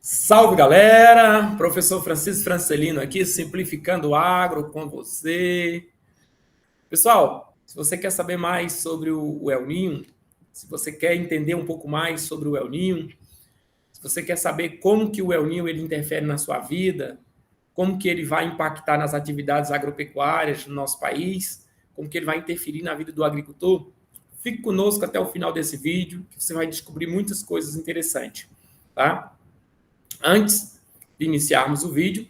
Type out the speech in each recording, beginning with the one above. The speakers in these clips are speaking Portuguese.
Salve, galera! Professor Francisco Francelino aqui, simplificando o agro com você. Pessoal, se você quer saber mais sobre o El Niño, se você quer entender um pouco mais sobre o El Niño, se você quer saber como que o El Niño ele interfere na sua vida, como que ele vai impactar nas atividades agropecuárias no nosso país, como que ele vai interferir na vida do agricultor, fique conosco até o final desse vídeo, que você vai descobrir muitas coisas interessantes, tá? Antes de iniciarmos o vídeo,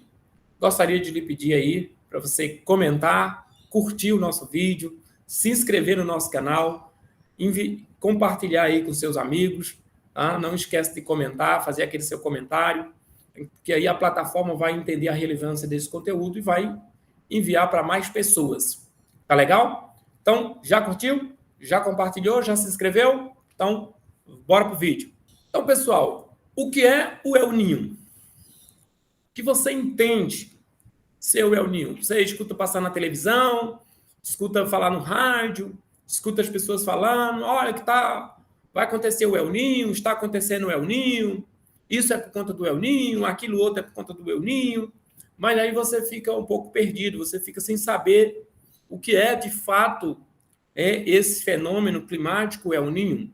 gostaria de lhe pedir aí para você comentar, curtir o nosso vídeo, se inscrever no nosso canal, compartilhar aí com seus amigos, tá? Não esquece de comentar, fazer aquele seu comentário, porque aí a plataforma vai entender a relevância desse conteúdo e vai enviar para mais pessoas. Tá legal? Então, já curtiu? Já compartilhou? Já se inscreveu? Então, bora pro vídeo. Então, pessoal, o que é o El Niño? O que você entende ser o El Niño? Você escuta passar na televisão, escuta falar no rádio, escuta as pessoas falando, olha que vai acontecer o El Niño, está acontecendo o El Niño, isso é por conta do El Niño, aquilo outro é por conta do El Niño, mas aí você fica um pouco perdido, você fica sem saber o que é de fato esse fenômeno climático El Niño.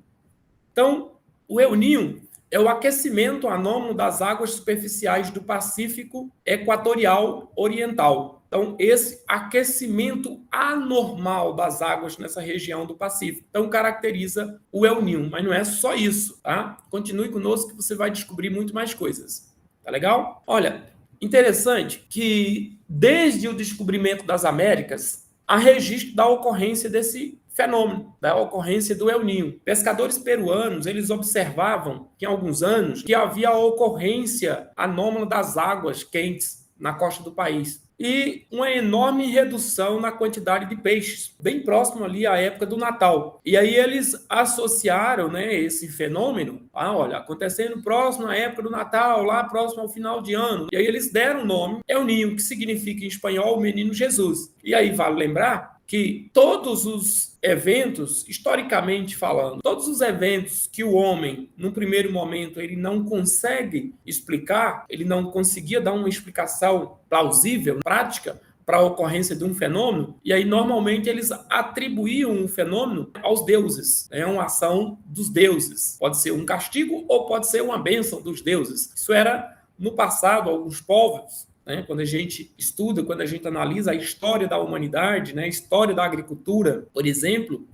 Então, o El Niño é o aquecimento anômalo das águas superficiais do Pacífico Equatorial Oriental. Então, esse aquecimento anormal das águas nessa região do Pacífico. Então, caracteriza o El Niño, mas não é só isso, tá? Continue conosco que você vai descobrir muito mais coisas. Tá legal? Olha, interessante que desde o descobrimento das Américas, há registro da ocorrência desse fenômeno, da ocorrência do El Niño. Pescadores peruanos, eles observavam que, em alguns anos, que havia a ocorrência anômala das águas quentes na costa do país. E uma enorme redução na quantidade de peixes, bem próximo ali à época do Natal. E aí eles associaram, esse fenômeno, olha, acontecendo próximo à época do Natal, lá próximo ao final de ano. E aí eles deram o nome El Niño, que significa em espanhol o menino Jesus. E aí vale lembrar que todos os eventos, historicamente falando, todos os eventos que o homem, no primeiro momento, ele não consegue explicar, ele não conseguia dar uma explicação plausível, prática, para a ocorrência de um fenômeno, e aí normalmente eles atribuíam um fenômeno aos deuses, é uma ação dos deuses. Pode ser um castigo ou pode ser uma bênção dos deuses. Isso era, no passado, alguns povos, quando a gente estuda, quando a gente analisa a história da humanidade, a história da agricultura, por exemplo,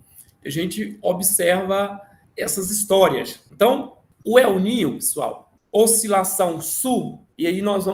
a gente observa essas histórias. Então, o El Niño, pessoal, oscilação sul, e aí nós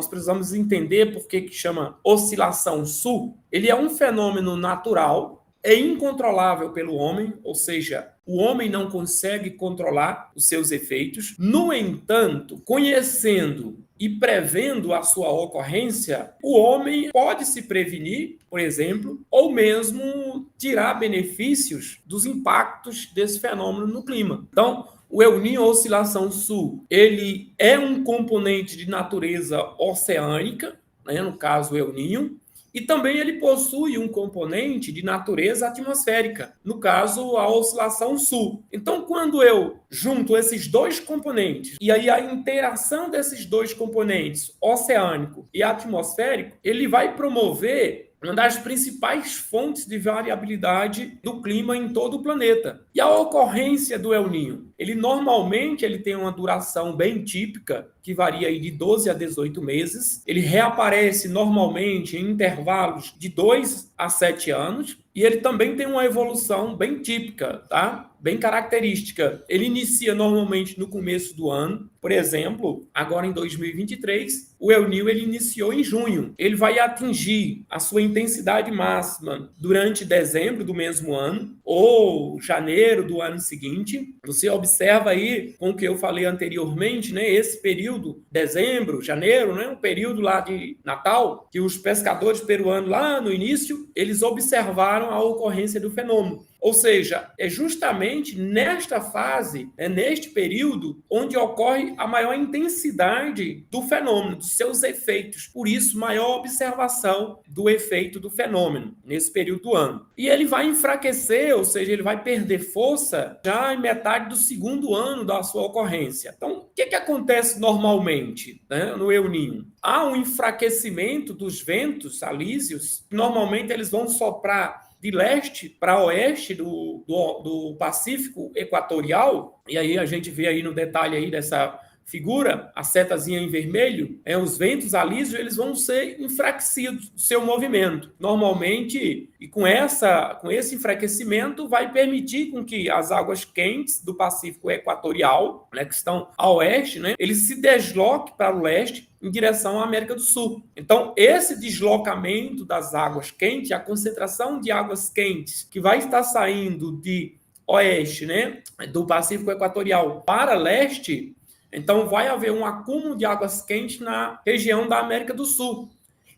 precisamos entender por que chama oscilação sul. Ele é um fenômeno natural, é incontrolável pelo homem, ou seja, o homem não consegue controlar os seus efeitos. No entanto, conhecendo e prevendo a sua ocorrência, o homem pode se prevenir, por exemplo, ou mesmo tirar benefícios dos impactos desse fenômeno no clima. Então, o El Niño oscilação sul, ele é um componente de natureza oceânica, no caso o El Niño, e também ele possui um componente de natureza atmosférica, no caso, a oscilação sul. Então, quando eu junto esses dois componentes, e aí a interação desses dois componentes, oceânico e atmosférico, ele vai promover uma das principais fontes de variabilidade do clima em todo o planeta. E a ocorrência do El Niño? Ele normalmente tem uma duração bem típica, que varia aí de 12 a 18 meses. Ele reaparece normalmente em intervalos de 2 a 7 anos. E ele também tem uma evolução bem típica, tá? Bem característica. Ele inicia normalmente no começo do ano. Por exemplo, agora em 2023, o El Niño ele iniciou em junho. Ele vai atingir a sua intensidade máxima durante dezembro do mesmo ano ou janeiro do ano seguinte. Você observa aí, com o que eu falei anteriormente, esse período, dezembro, janeiro, um período lá de Natal, que os pescadores peruanos lá no início, eles observaram a ocorrência do fenômeno. Ou seja, é justamente nesta fase, neste período, onde ocorre a maior intensidade do fenômeno, dos seus efeitos. Por isso, maior observação do efeito do fenômeno nesse período do ano. E ele vai enfraquecer, ou seja, ele vai perder força já em metade do segundo ano da sua ocorrência. Então, o que acontece normalmente, né, no El Niño? Há um enfraquecimento dos ventos alísios. Normalmente eles vão soprar de leste para oeste do Pacífico Equatorial, e aí a gente vê aí no detalhe aí dessa figura, a setazinha em vermelho, os ventos alísios, eles vão ser enfraquecidos do seu movimento. Normalmente, e com esse enfraquecimento, vai permitir com que as águas quentes do Pacífico Equatorial, né, que estão a oeste, né, eles se desloquem para o leste em direção à América do Sul. Então, esse deslocamento das águas quentes, a concentração de águas quentes que vai estar saindo de oeste, né, do Pacífico Equatorial para leste, então vai haver um acúmulo de águas quentes na região da América do Sul.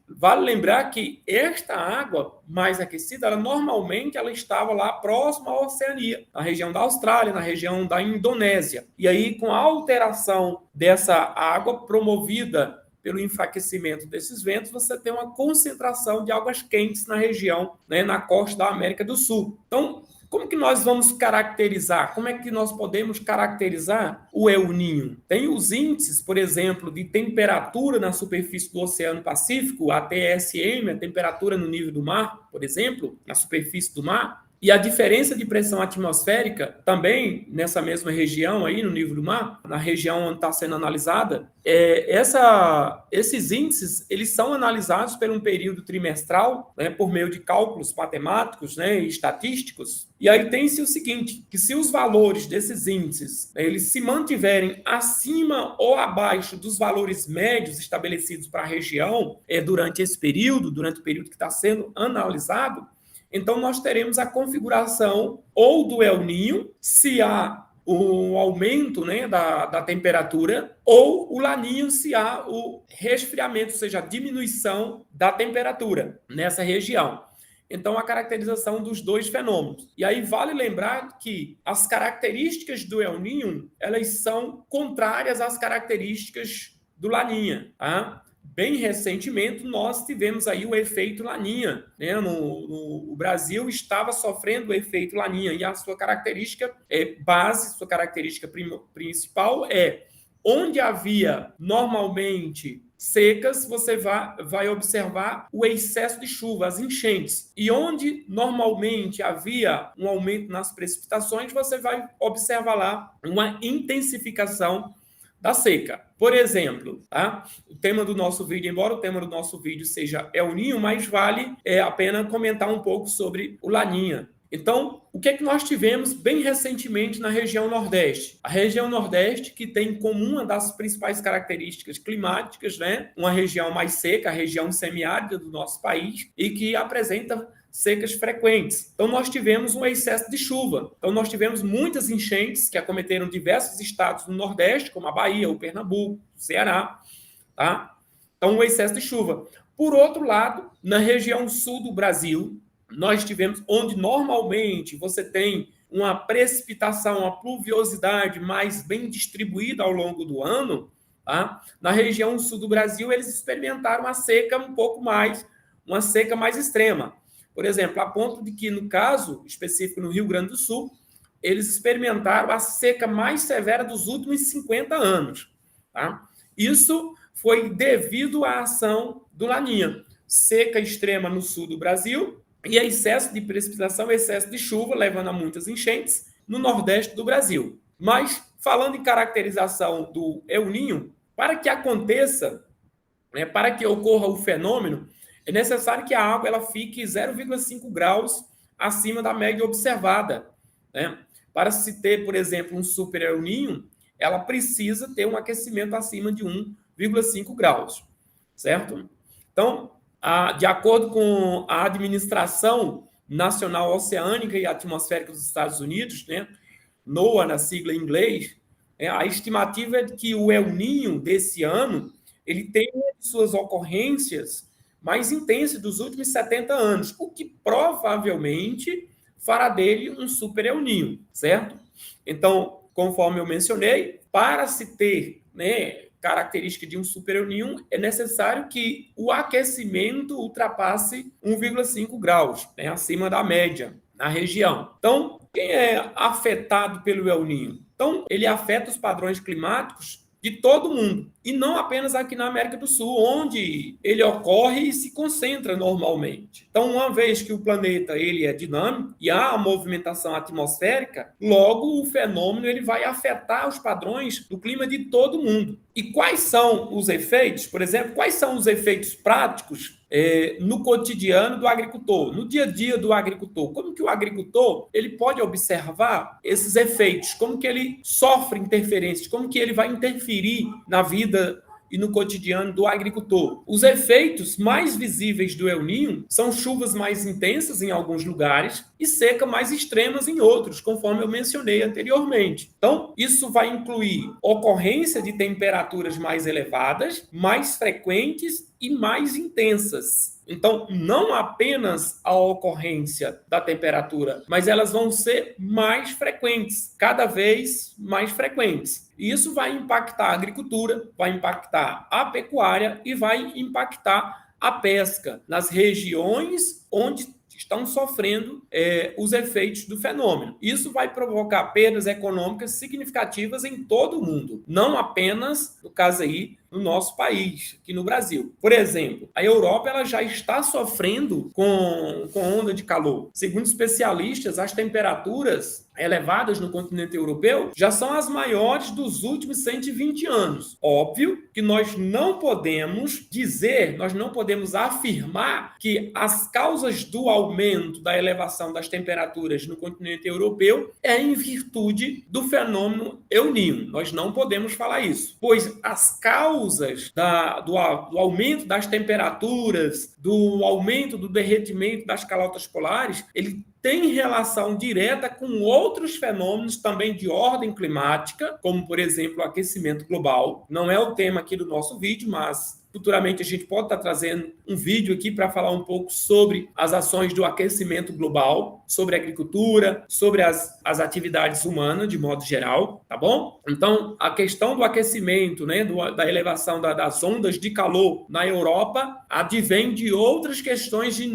Vale lembrar que esta água mais aquecida, normalmente ela estava lá próxima à Oceania, na região da Austrália, na região da Indonésia. E aí, com a alteração dessa água promovida pelo enfraquecimento desses ventos, você tem uma concentração de águas quentes na região, né, na costa da América do Sul. Então, como que nós vamos caracterizar? Como é que nós podemos caracterizar o El Niño? Tem os índices, por exemplo, de temperatura na superfície do Oceano Pacífico, a TSM, a temperatura no nível do mar, por exemplo, na superfície do mar, e a diferença de pressão atmosférica também nessa mesma região aí, no nível do mar, na região onde está sendo analisada, esses índices, eles são analisados por um período trimestral, né, por meio de cálculos matemáticos, né, e estatísticos. E aí tem-se o seguinte, que se os valores desses índices, né, eles se mantiverem acima ou abaixo dos valores médios estabelecidos para a região durante esse período, durante o período que está sendo analisado, então nós teremos a configuração ou do El Niño, se há o aumento, né, da temperatura, ou o La Niña, se há o resfriamento, ou seja, a diminuição da temperatura nessa região. Então, a caracterização dos dois fenômenos. E aí vale lembrar que as características do El Niño, elas são contrárias às características do La Niña, tá? Bem recentemente, nós tivemos aí o efeito La Niña, né? O Brasil estava sofrendo o efeito La Niña, e a sua característica sua característica principal onde havia normalmente secas, você vai observar o excesso de chuva, as enchentes. E onde normalmente havia um aumento nas precipitações, você vai observar lá uma intensificação da seca. Por exemplo, tá? O tema do nosso vídeo, embora o tema do nosso vídeo seja El Niño, mas vale a pena comentar um pouco sobre o La Niña. Então, o que é que nós tivemos bem recentemente na região Nordeste? A região Nordeste, que tem como uma das principais características climáticas, né, uma região mais seca, a região semiárida do nosso país, e que apresenta secas frequentes. Então, nós tivemos um excesso de chuva. Então, nós tivemos muitas enchentes que acometeram diversos estados do Nordeste, como a Bahia, o Pernambuco, o Ceará, tá? Então, um excesso de chuva. Por outro lado, na região sul do Brasil, nós tivemos, onde normalmente você tem uma precipitação, uma pluviosidade mais bem distribuída ao longo do ano, tá? Na região sul do Brasil, eles experimentaram uma seca uma seca mais extrema. Por exemplo, a ponto de que, no caso específico no Rio Grande do Sul, eles experimentaram a seca mais severa dos últimos 50 anos. Tá? Isso foi devido à ação do La Niña. Seca extrema no sul do Brasil e excesso de precipitação, excesso de chuva, levando a muitas enchentes no nordeste do Brasil. Mas, falando em caracterização do El Niño, para que aconteça, né, para que ocorra o fenômeno, é necessário que a água ela fique 0,5 graus acima da média observada. Né? Para se ter, por exemplo, um super El Niño, ela precisa ter um aquecimento acima de 1,5 graus. Certo? Então, de acordo com a Administração Nacional Oceânica e Atmosférica dos Estados Unidos, né, NOAA, na sigla em inglês, a estimativa é de que o El Niño desse ano ele tem suas ocorrências mais intensas dos últimos 70 anos, o que provavelmente fará dele um super El Niño, certo? Então, conforme eu mencionei, para se ter, né, característica de um super El Niño, é necessário que o aquecimento ultrapasse 1,5 graus, né, acima da média na região. Então, quem é afetado pelo El Niño? Então, ele afeta os padrões climáticos de todo mundo, e não apenas aqui na América do Sul, onde ele ocorre e se concentra normalmente. Então, uma vez que o planeta ele é dinâmico e há a movimentação atmosférica, logo o fenômeno ele vai afetar os padrões do clima de todo mundo. E quais são os efeitos? Por exemplo, quais são os efeitos práticos no cotidiano do agricultor, no dia a dia do agricultor? Como que o agricultor ele pode observar esses efeitos? Como que ele sofre interferências? Como que ele vai interferir na vida e no cotidiano do agricultor? Os efeitos mais visíveis do El Niño são chuvas mais intensas em alguns lugares e seca mais extremas em outros, conforme eu mencionei anteriormente. Então, isso vai incluir ocorrência de temperaturas mais elevadas, mais frequentes e mais intensas. Então, não apenas a ocorrência da temperatura, mas elas vão ser mais frequentes, cada vez mais frequentes. E isso vai impactar a agricultura, vai impactar a pecuária e vai impactar a pesca nas regiões onde estão sofrendo os efeitos do fenômeno. Isso vai provocar perdas econômicas significativas em todo o mundo, não apenas, no caso aí, no nosso país, aqui no Brasil. Por exemplo, a Europa ela já está sofrendo com onda de calor. Segundo especialistas, as temperaturas elevadas no continente europeu já são as maiores dos últimos 120 anos. Óbvio que nós não podemos dizer, nós não podemos afirmar que as causas do aumento da elevação das temperaturas no continente europeu é em virtude do fenômeno El Niño. Nós não podemos falar isso, pois as causas do aumento das temperaturas, do aumento do derretimento das calotas polares, ele tem relação direta com outros fenômenos também de ordem climática, como, por exemplo, o aquecimento global. Não é o tema aqui do nosso vídeo, mas futuramente a gente pode estar trazendo um vídeo aqui para falar um pouco sobre as ações do aquecimento global, sobre a agricultura, sobre as atividades humanas de modo geral, tá bom? Então, a questão do aquecimento, né, da elevação das ondas de calor na Europa advém de outras questões de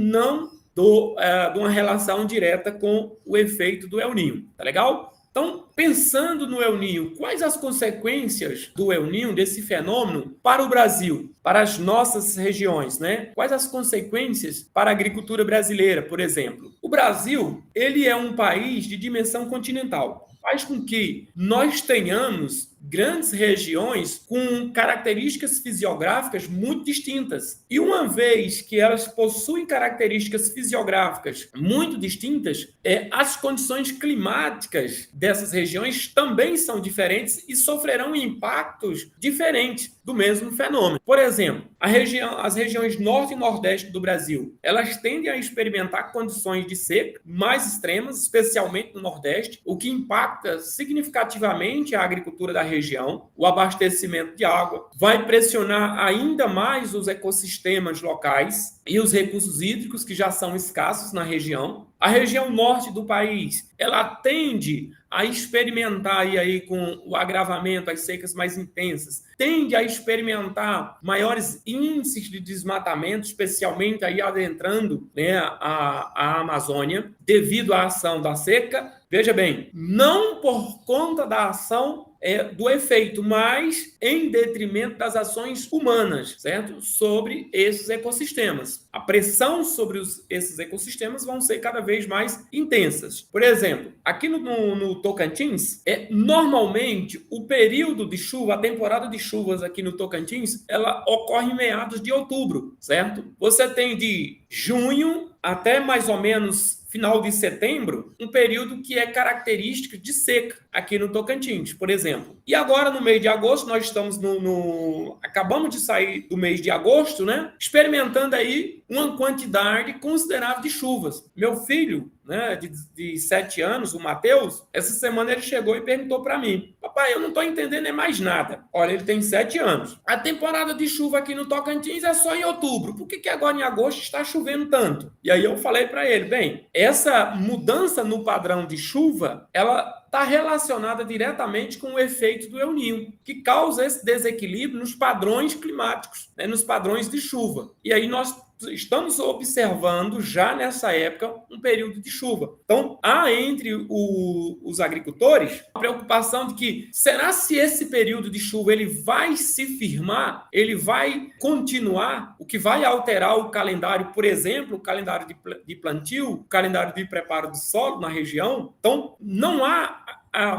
de uma relação direta com o efeito do El Niño, tá legal? Então, pensando no El Niño, quais as consequências do El Niño, desse fenômeno, para o Brasil, para as nossas regiões, né? Quais as consequências para a agricultura brasileira, por exemplo? O Brasil, ele é um país de dimensão continental. Faz com que nós tenhamos grandes regiões com características fisiográficas muito distintas. E uma vez que elas possuem características fisiográficas muito distintas, as condições climáticas dessas regiões também são diferentes e sofrerão impactos diferentes do mesmo fenômeno. Por exemplo, as regiões norte e nordeste do Brasil, elas tendem a experimentar condições de seca mais extremas, especialmente no nordeste, o que impacta significativamente a agricultura da região, o abastecimento de água, vai pressionar ainda mais os ecossistemas locais e os recursos hídricos que já são escassos na região. A região norte do país, ela tende a experimentar, e aí com o agravamento, as secas mais intensas, tende a experimentar maiores índices de desmatamento, especialmente aí adentrando, né, a Amazônia, devido à ação da seca. Veja bem, não por conta da ação do efeito, mas em detrimento das ações humanas, certo? Sobre esses ecossistemas. A pressão sobre esses ecossistemas vão ser cada vez mais intensas. Por exemplo, aqui no Tocantins, normalmente o período de chuva, a temporada de chuvas aqui no Tocantins, ela ocorre em meados de outubro, certo? Você tem de junho até mais ou menos final de setembro, um período que é característico de seca aqui no Tocantins, por exemplo. E agora, no mês de agosto, nós estamos acabamos de sair do mês de agosto, né? Experimentando aí uma quantidade considerável de chuvas. Meu filho, né, de 7 anos, o Matheus, essa semana ele chegou e perguntou para mim: papai, eu não estou entendendo mais nada. Olha, ele tem 7 anos. A temporada de chuva aqui no Tocantins é só em outubro. Por que agora em agosto está chovendo tanto? E aí eu falei para ele: bem, essa mudança no padrão de chuva, ela está relacionada diretamente com o efeito do El Niño, que causa esse desequilíbrio nos padrões climáticos, né, nos padrões de chuva. E aí nós estamos observando já nessa época um período de chuva. Então, há entre os agricultores a preocupação de que, será se esse período de chuva ele vai se firmar, ele vai continuar, o que vai alterar o calendário, por exemplo, o calendário de plantio, o calendário de preparo do solo na região. Então, não há,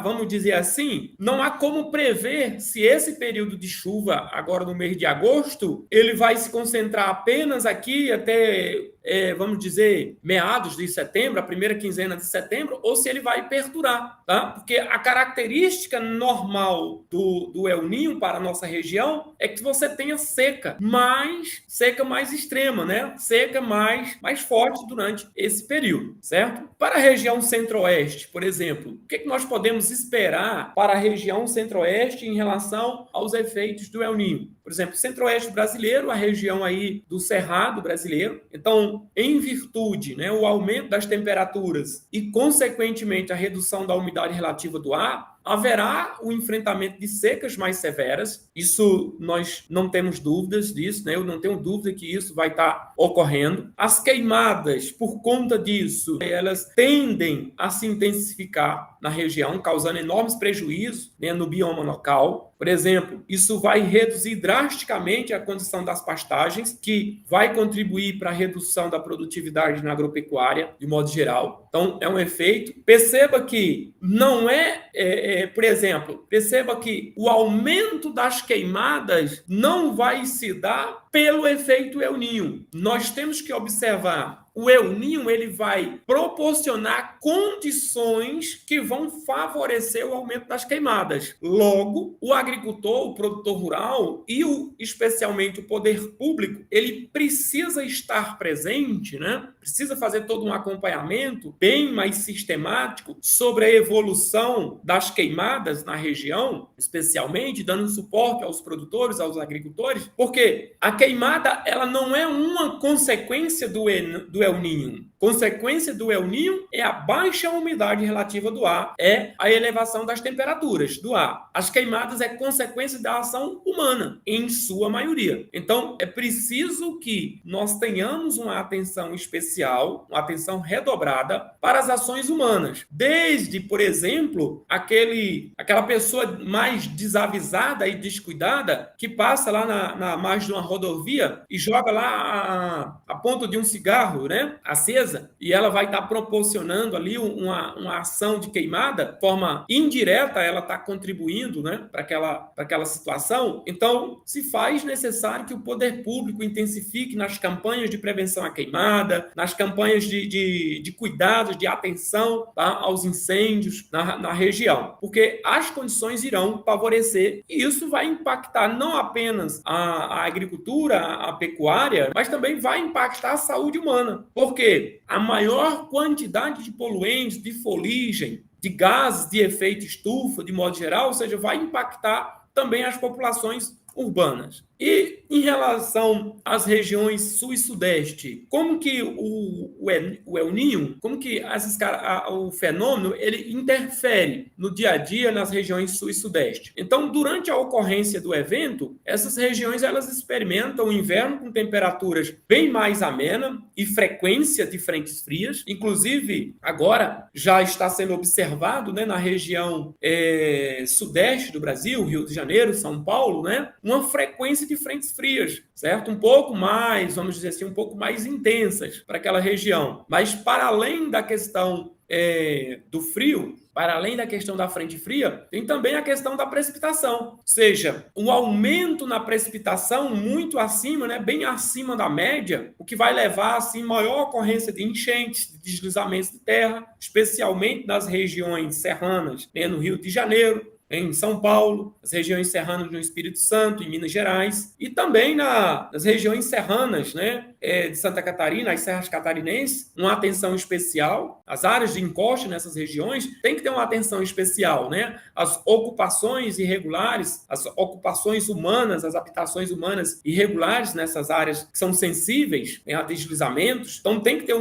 vamos dizer assim, não há como prever se esse período de chuva, agora no mês de agosto, ele vai se concentrar apenas aqui até, vamos dizer, meados de setembro, a primeira quinzena de setembro, ou se ele vai perdurar, tá? Porque a característica normal do El Niño para a nossa região é que você tenha seca mais extrema, né? Seca mais forte durante esse período, certo? Para a região centro-oeste, por exemplo, o que nós podemos esperar para a região centro-oeste em relação aos efeitos do El Niño? Por exemplo, centro-oeste brasileiro, a região aí do Cerrado brasileiro. Então, em virtude, né, o aumento das temperaturas e, consequentemente, a redução da umidade relativa do ar, haverá o enfrentamento de secas mais severas. Isso nós não temos dúvidas disso, né? Eu não tenho dúvida que isso vai estar ocorrendo. As queimadas, por conta disso, elas tendem a se intensificar na região, causando enormes prejuízos, né, no bioma local. Por exemplo, isso vai reduzir drasticamente a condição das pastagens, que vai contribuir para a redução da produtividade na agropecuária, de modo geral. Então, é um efeito. Perceba que não por exemplo, perceba que o aumento das queimadas não vai se dar pelo efeito El Niño. Nós temos que observar: o El Niño ele vai proporcionar condições que vão favorecer o aumento das queimadas. Logo, o agricultor, o produtor rural e especialmente o poder público, ele precisa estar presente, né? Precisa fazer todo um acompanhamento bem mais sistemático sobre a evolução das queimadas na região, especialmente dando suporte aos produtores, aos agricultores, porque a queimada ela não é uma consequência do El Niño. Consequência do El Niño é a baixa umidade relativa do ar, é a elevação das temperaturas do ar. As queimadas é consequência da ação humana, em sua maioria. Então, é preciso que nós tenhamos uma atenção especial, uma atenção redobrada para as ações humanas. Desde, por exemplo, aquela pessoa mais desavisada e descuidada que passa lá na margem de uma rodovia e joga lá a ponta de um cigarro, né, acesa, e ela vai estar proporcionando ali uma ação de queimada, de forma indireta, ela está contribuindo, né, para aquela situação. Então, se faz necessário que o poder público intensifique nas campanhas de prevenção à queimada, nas campanhas de cuidados, de atenção, tá, aos incêndios na região, porque as condições irão favorecer, e isso vai impactar não apenas a agricultura, a pecuária, mas também vai impactar a saúde humana, porque a maior quantidade de poluentes, de fuligem, de gases de efeito estufa, de modo geral, ou seja, vai impactar também as populações urbanas. E em relação às regiões sul e sudeste, como que o El Niño, como que o fenômeno ele interfere no dia a dia nas regiões sul e sudeste? Então, durante a ocorrência do evento, essas regiões elas experimentam o inverno com temperaturas bem mais amenas e frequência de frentes frias. Inclusive, agora já está sendo observado, né, na região sudeste do Brasil, Rio de Janeiro, São Paulo, né, uma frequência de frentes frias, certo? Um pouco mais, vamos dizer assim, um pouco mais intensas para aquela região. Mas para além da questão do frio, para além da questão da frente fria, tem também a questão da precipitação. Ou seja, um aumento na precipitação muito acima, né, bem acima da média, o que vai levar assim, maior ocorrência de enchentes, de deslizamentos de terra, especialmente nas regiões serranas, né, no Rio de Janeiro, em São Paulo, as regiões serranas no Espírito Santo, em Minas Gerais, e também nas regiões serranas, né, de Santa Catarina, as serras catarinenses, uma atenção especial. As áreas de encosta nessas regiões tem que ter uma atenção especial, né? As ocupações irregulares, as ocupações humanas, as habitações humanas irregulares nessas áreas que são sensíveis, né, a deslizamentos. Então tem que ter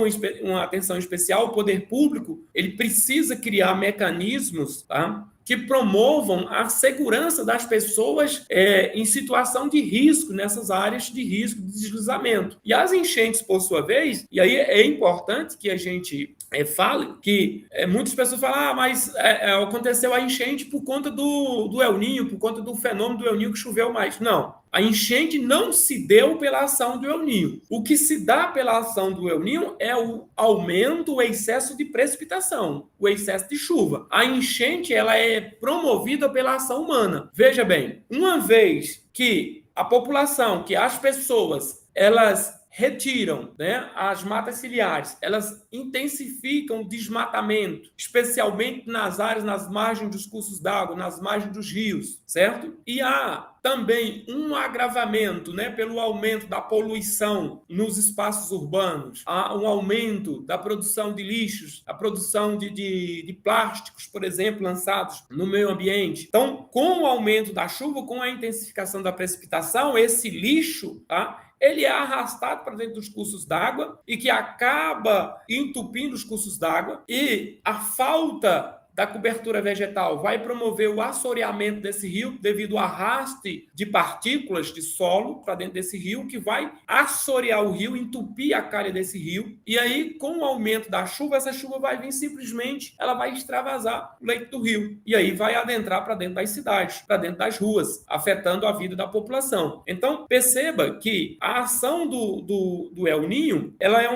uma atenção especial. O poder público ele precisa criar mecanismos, tá, que promovam a segurança das pessoas em situação de risco, nessas áreas de risco de deslizamento. E as enchentes, por sua vez, e aí é importante que a gente fale que muitas pessoas falam, mas aconteceu a enchente por conta do El Niño, por conta do fenômeno do El Niño que choveu mais. Não. A enchente não se deu pela ação do El Niño. O que se dá pela ação do El Niño é o aumento, o excesso de precipitação, o excesso de chuva. A enchente ela é promovida pela ação humana. Veja bem, uma vez que a população, que as pessoas, elas retiram, né, as matas ciliares, elas intensificam o desmatamento, especialmente nas áreas, nas margens dos cursos d'água, nas margens dos rios, certo? E há também um agravamento, né, pelo aumento da poluição nos espaços urbanos, há um aumento da produção de lixos, a produção de plásticos, por exemplo, lançados no meio ambiente. Então, com o aumento da chuva, com a intensificação da precipitação, esse lixo, tá, ele é arrastado para dentro dos cursos d'água e que acaba entupindo os cursos d'água, e a falta da cobertura vegetal vai promover o assoreamento desse rio devido ao arraste de partículas de solo para dentro desse rio, que vai assorear o rio, entupir a calha desse rio. E aí, com o aumento da chuva, essa chuva vai vir simplesmente, ela vai extravasar o leito do rio. E aí vai adentrar para dentro das cidades, para dentro das ruas, afetando a vida da população. Então, perceba que a ação do El Niño, ela é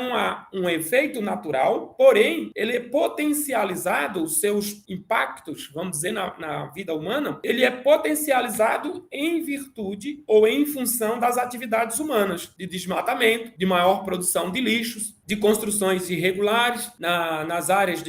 um efeito natural, porém, ele é potencializado, os seus impactos, vamos dizer, na vida humana, ele é potencializado em virtude ou em função das atividades humanas, de desmatamento, de maior produção de lixos, de construções irregulares nas áreas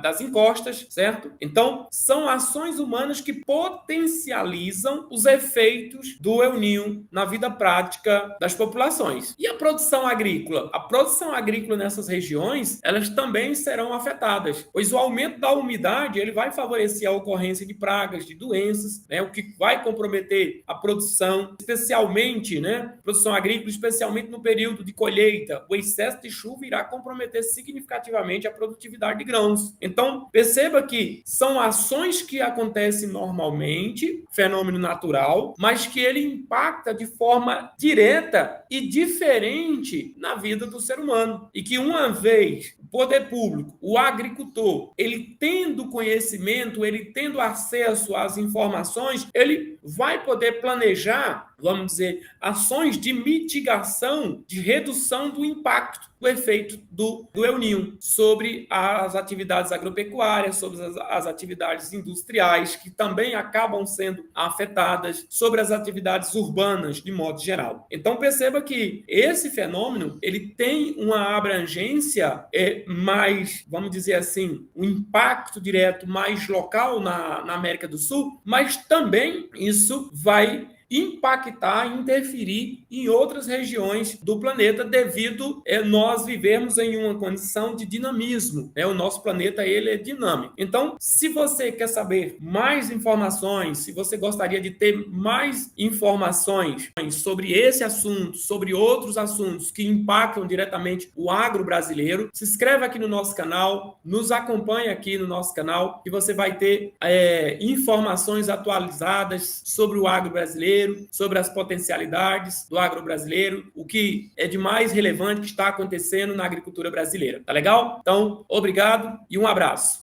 das encostas, certo? Então, são ações humanas que potencializam os efeitos do El Niño na vida prática das populações. E a produção agrícola? A produção agrícola nessas regiões, elas também serão afetadas, pois o aumento da umidade, ele vai favorecer a ocorrência de pragas, de doenças, né, o que vai comprometer a produção, especialmente, né, produção agrícola, especialmente no período de colheita. O excesso de chuva irá comprometer significativamente a produtividade de grãos. Então, perceba que são ações que acontecem normalmente, fenômeno natural, mas que ele impacta de forma direta e diferente na vida do ser humano. E que uma vez o poder público, o agricultor, ele tendo conhecimento, ele tendo acesso às informações, ele vai poder planejar, vamos dizer, ações de mitigação, de redução do impacto, do efeito do El Niño sobre as atividades agropecuárias, sobre as atividades industriais, que também acabam sendo afetadas, sobre as atividades urbanas, de modo geral. Então, perceba que esse fenômeno, ele tem uma abrangência mais, vamos dizer assim, um impacto direto mais local na América do Sul, mas também isso vai impactar, interferir em outras regiões do planeta devido a nós vivermos em uma condição de dinamismo, né? O nosso planeta ele é dinâmico. Então, se você quer saber mais informações, se você gostaria de ter mais informações sobre esse assunto, sobre outros assuntos que impactam diretamente o agro brasileiro, se inscreva aqui no nosso canal, nos acompanhe aqui no nosso canal, que você vai ter informações atualizadas sobre o agro brasileiro, sobre as potencialidades do agro brasileiro, o que é de mais relevante que está acontecendo na agricultura brasileira. Tá legal? Então, obrigado e um abraço.